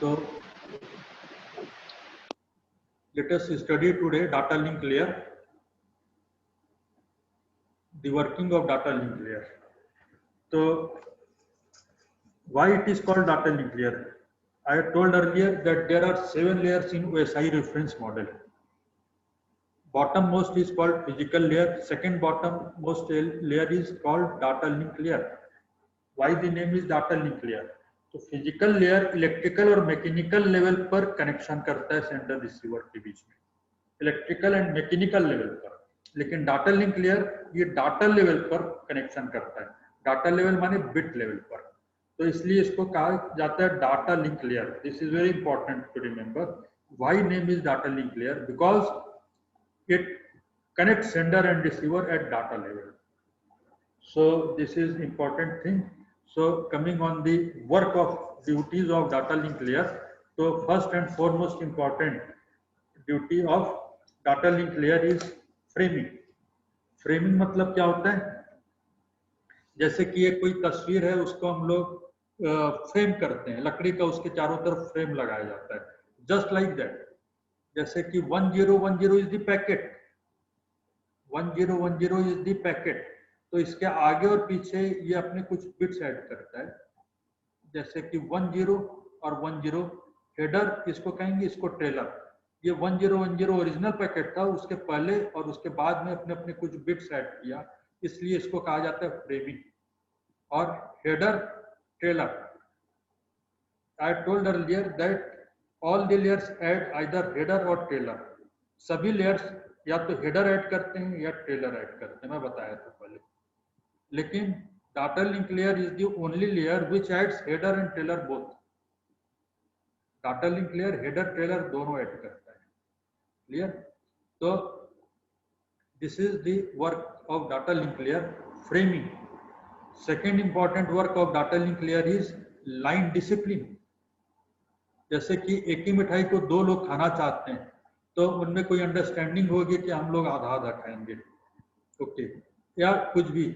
So let us study today data link layer, the working of data link layer. So why it is called data link layer? I had told earlier that there are 7 layers in OSI reference model. Bottom most is called physical layer. Second bottom most layer is called data link layer. Why the name is data link layer? तो physical layer electrical और mechanical level पर connection करता है sender receiver के बीच में, electrical and mechanical level पर. लेकिन data link layer ये डाटा लेवल पर कनेक्शन करता है. डाटा लेवल माने बिट लेवल पर, तो इसलिए इसको कहा जाता है data link layer. This is very important to remember. Why name is data link layer? Because it connects sender and receiver at data level. So this is important thing. So coming on the work of duties of data link layer, so first and foremost important duty of data link layer is framing. Framing मतलब क्या होता है? जैसे कि ये कोई तस्वीर है, उसको हम लोग फ्रेम करते हैं, लकड़ी का उसके चारों तरफ फ्रेम लगाया जाता है. Just like that. जैसे कि 1010 is the packet, 1010 is the packet. तो इसके आगे और पीछे ये अपने कुछ बिट्स ऐड करता है. जैसे कि 10 और 10 हेडर, इसको कहेंगे, इसको ट्रेलर. ये 1010 ओरिजिनल पैकेट था, उसके पहले और उसके बाद में अपने अपने कुछ बिट्स ऐड किया, इसलिए इसको कहा जाता है फ्रेमिंग. और header trailer, I told earlier that all the layers add either header और ट्रेलर. सभी लेयर्स या तो हेडर ऐड करते हैं या ट्रेलर ऐड करते हैं, मैं बताया था पहले. लेकिन data link layer is the only layer which adds header and trailer both. Data link layer header trailer दोनों ऐड करता है. क्लियर? तो this is the work of data link layer, framing. Second important work of data link layer is line discipline. जैसे कि एक ही मिठाई को 2 लोग खाना चाहते हैं, तो उनमें कोई अंडरस्टैंडिंग होगी कि हम लोग आधा आधा खाएंगे, ओके, या कुछ भी.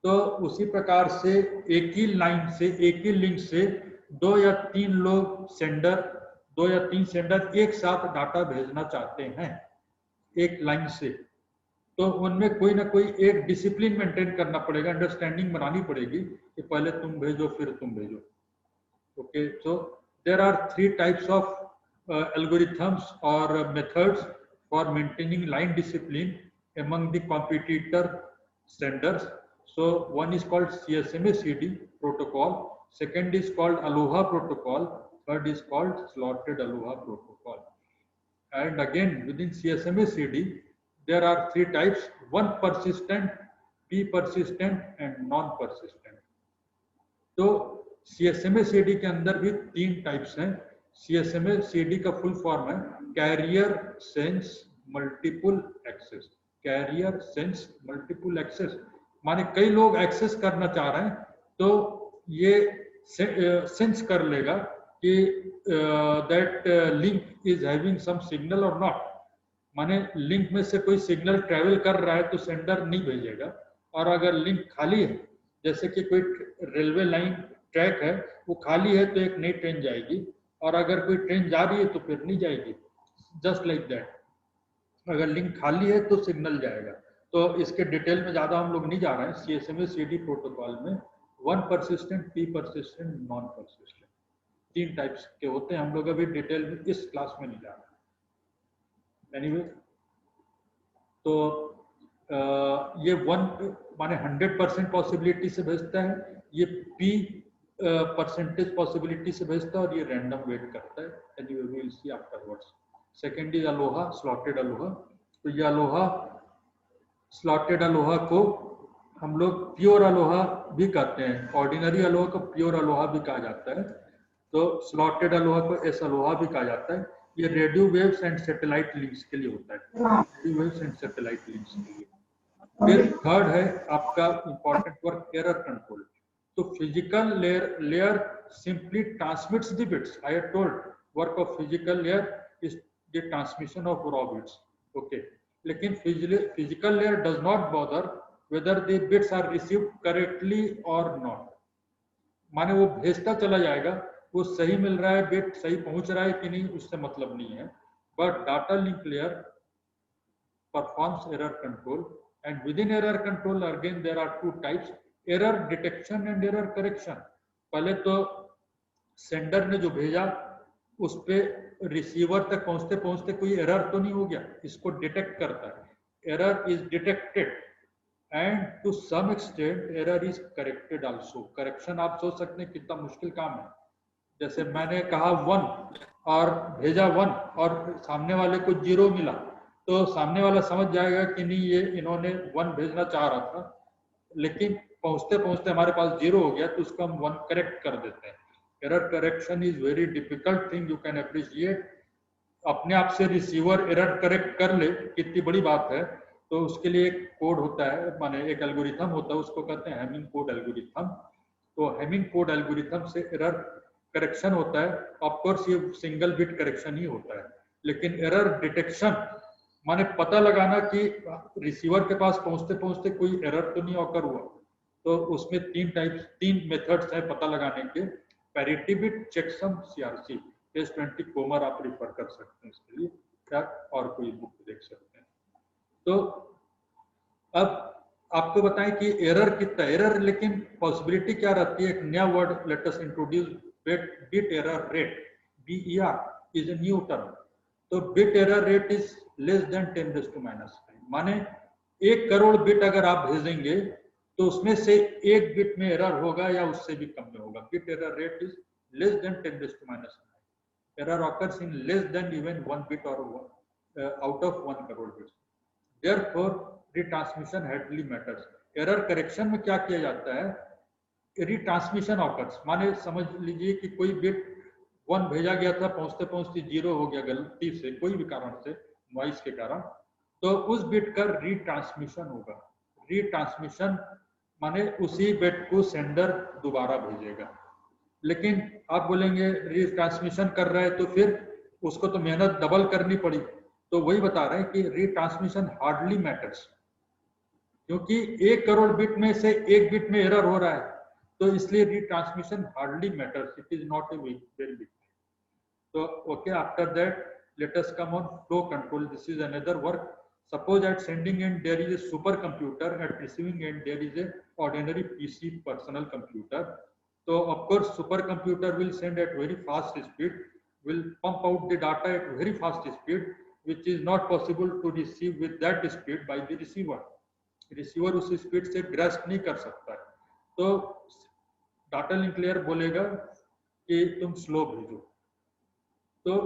तो उसी प्रकार से एक ही लाइन से, एक ही लिंक से 2 या 3 लोग सेंडर, 2 या 3 सेंडर एक साथ डाटा भेजना चाहते हैं एक लाइन से, तो उनमें कोई ना कोई एक डिसिप्लिन मेंटेन करना पड़ेगा, अंडरस्टैंडिंग बनानी पड़ेगी कि पहले तुम भेजो फिर तुम भेजो. Okay, so there are 3 types of algorithms or methods for maintaining line discipline among the competitor senders. So one is called CSMA-CD protocol, second is called Aloha protocol, third is called slotted Aloha protocol. And again within CSMA-CD there are 3 types: one persistent, P persistent and non-persistent. तो CSMA-CD के अंदर भी 3 types हैं. CSMA-CD का full form है carrier sense multiple access. Carrier sense multiple access माने कई लोग एक्सेस करना चाह रहे हैं, तो ये सेंस कर लेगा कि that link is having some signal और नॉट. माने लिंक में से कोई सिग्नल ट्रेवल कर रहा है तो सेंडर नहीं भेजेगा. और अगर लिंक खाली है, जैसे कि कोई रेलवे लाइन ट्रैक है, वो खाली है तो एक नई ट्रेन जाएगी, और अगर कोई ट्रेन जा रही है तो फिर नहीं जाएगी. जस्ट लाइक दैट, अगर लिंक खाली है तो सिग्नल जाएगा. तो इसके डिटेल में ज्यादा हम लोग नहीं जा रहे हैं. CSMA-CD प्रोटोकॉल में 1 persistent, P persistent, non persistent 3 types के होते हैं. हम लोग अभी डिटेल में इस क्लास में नहीं जा रहे. एनीवे, तो ये 1 माने 100% पॉसिबिलिटी से भेजता है, ये P परसेंटेज पॉसिबिलिटी से भेजता है, और ये रैंडम वेट करता है. Anyway we will see afterwards. Second is ALOHA, slotted ALOHA. तो ये अलोहा, स्लॉटेड अलोहा को हम लोग प्योर अलोहा भी कहते हैं. ऑर्डिनरी अलोहा को प्योर अलोहा भी कहा जाता है. तो स्लॉटेड अलोहा को एस अलोहा भी कहा जाता है. ये radio waves and satellite links के लिए होता है, radio waves and satellite links के लिए. फिर थर्ड है आपका इंपॉर्टेंट वर्क एरर कंट्रोल. तो physical layer simply transmits the bits. I had told work of physical layer is the transmission of raw bits. Okay. लेकिन physical layer does not bother whether the bits are received correctly or not. माने वो भेजता चला जाएगा, वो सही मिल रहा है, बिट सही पहुंच रहा है कि नहीं, उससे मतलब नहीं है। But data link layer performs error control, and within error control again there are two types, error detection and error correction. पहले तो सेंडर ने जो भेजा उस पे रिसीवर तक पहुंचते पहुंचते कोई एरर तो नहीं हो गया, इसको डिटेक्ट करता है, error is detected and to some extent error is corrected also. Correction आप सोच सकते हैं कितना मुश्किल काम है। जैसे मैंने कहा 1 और भेजा 1 और सामने वाले को 0 मिला, तो सामने वाला समझ जाएगा कि नहीं ये इन्होंने 1 भेजना चाह रहा था, लेकिन पहुंचते पहुंचते हमारे पास 0 हो गया तो उसको हम 1 करेक्ट कर देते हैं। Error correction is very difficult thing, you can appreciate. अपने आप से रिसीवर एरर करेक्ट कर ले कितनी बड़ी बात है, तो उसके लिए एक कोड होता है, माने एक एल्गोरिथम होता है, उसको कहते हैं हैमिंग कोड एल्गोरिथम। तो हैमिंग कोड एल्गोरिथम से एरर करेक्शन होता है। ऑफ कोर्स ये सिंगल बिट करेक्शन ही होता है, लेकिन एरर डिटेक्शन माने पता लगाना कि रिसीवर के पास पहुंचते पहुंचते कोई एरर तो नहीं ऑकर हुआ। तो उसमें 3 मेथड्स हैं पता लगाने के, parity bit, checksum, CRC. S20 कोमर आप रिफर कर सकते हैं इसके लिए, क्या और कोई बुक देख सकते हैं। तो अब आपको बताएं कि एरर कितना एरर, लेकिन पॉसिबिलिटी क्या रहती है। एक नया word let us introduce, bit error rate, BER is a new term. तो bit error rate is less than 10⁻⁻⁹, माने 1 करोड़ बिट अगर आप भेजेंगे तो उसमें से 1 बिट में एरर होगा या उससे भी कम में होगा। Bit error rate is less then 10⁻⁹। Error occurs in less than even 1 bit or out of 1 crore bits. Therefore, retransmission hardly matters. Error correction में क्या किया जाता है, retransmission occurs, माने समझ लीजिए कि कोई बिट 1 भेजा गया था, पहुंचते पहुंचते 0 हो गया गलती से, कोई भी कारण से, नॉइस के कारण, तो उस बिट का रिट्रांसमिशन होगा। रिट्रांसमिशन माने उसी बिट को सेंडर दोबारा भेजेगा। लेकिन आप बोलेंगे रिट्रांसमिशन कर रहे हैं तो फिर उसको तो मेहनत डबल करनी पड़ी, तो वही बता रहे हैं कि रिट्रांसमिशन हार्डली मैटर्स, क्योंकि 1 करोड़ बिट में से 1 बिट में एरर हो रहा है, तो इसलिए retransmission hardly matters, it is not a very big. तो okay, after that let us come on flow control. This is another work. Suppose at sending end there is a super computer, at receiving end there is a ordinary PC personal computer. So of course supercomputer will send at very fast speed, will pump out the data at very fast speed, which is not possible to receive with that speed by the receiver. Receiver उस speed से grasp नहीं कर सकता है, तो data link layer बोलेगा कि तुम स्लो भेजो। तो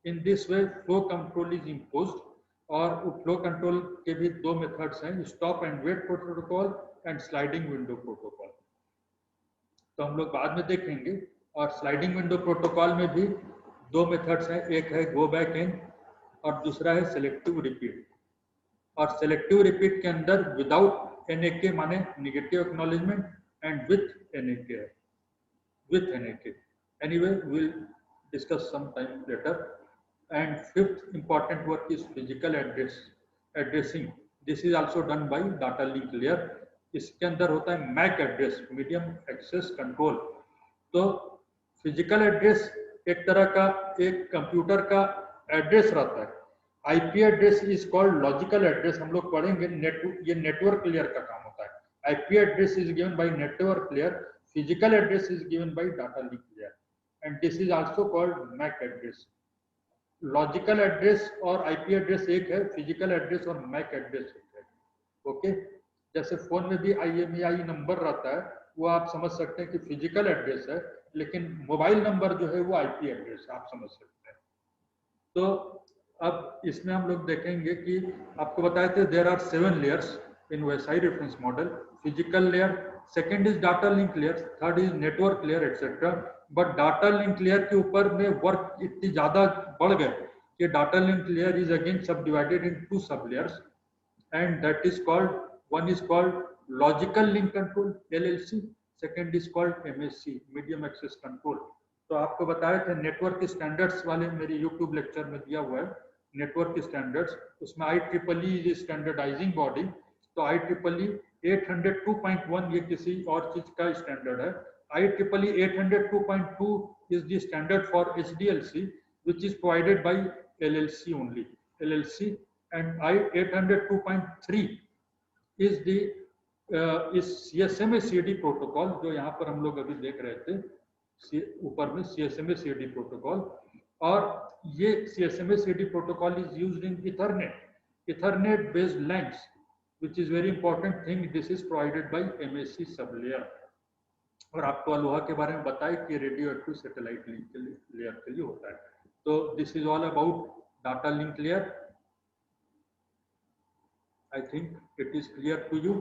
in this way flow control is imposed। और फ्लो कंट्रोल के भी 2 मेथड्स हैं, stop and wait protocol and sliding window protocol. तो हम लोग बाद में देखेंगे। और स्लाइडिंग विंडो प्रोटोकॉल में भी 2 मेथड्स हैं, एक है गो बैक इन और दूसरा है सेलेक्टिव रिपीट। और सेलेक्टिव रिपीट के अंदर विदाउट NAK माने negative acknowledgement and with NAK। Anyway we will discuss some time later. And 5th important work is physical addressing. This is also done by data link layer. इसके अंदर होता है MAC address, medium access control. तो physical address एक तरह का एक computer का एड्रेस रहता है। IP address is called logical address, हम लोग पढ़ेंगे। ये नेटवर्क लेयर का काम होता है। IP address is given by network layer, physical address is given by data link layer, and this is also called MAC address. Logical address और IP address एक है, फिजिकल एड्रेस और MAC एड्रेस एक है। ओके, जैसे phone में भी IMEI number रहता है, वो आप समझ सकते हैं कि फिजिकल एड्रेस है, लेकिन मोबाइल नंबर जो है वो IP एड्रेस है, आप समझ सकते हैं। तो अब इसमें हम लोग देखेंगे कि आपको बताए थे there are 7 layers in OSI reference model. Physical layer, second is data link layer, third is network layer etcetera. But data link layer के ऊपर में वर्क इतनी ज्यादा बढ़ गए कि data link layer is again sub divided in 2 sub layers, and that is called, one is called logical link control LLC, second is called MSC, medium access control. तो आपको बताए थे नेटवर्क स्टैंडर्ड्स वाले मेरे यूट्यूब लेक्चर में दिया हुआ है नेटवर्क स्टैंडर्ड्स, उसमें IEEE इज स्टैंडर्डाइजिंग बॉडी। तो IEEE 802.1 ये किसी और चीज का स्टैंडर्ड है, IEEE 802.2 is the standard for HDLC, which is provided by LLC only. LLC and I 802.3 is the is CSMA CD protocol जो यहाँ पर हम लोग अभी देख रहे थे ऊपर में CSMA CD प्रोटोकॉल और ये CSMA CD protocol is used in Ethernet based LANs which is very important thing. This is provided by MSC sublayer. और आपको अलोहा के बारे में बताया कि radio active satellite link layer के लिए होता है. तो this is all about data link layer. I think it is clear to you.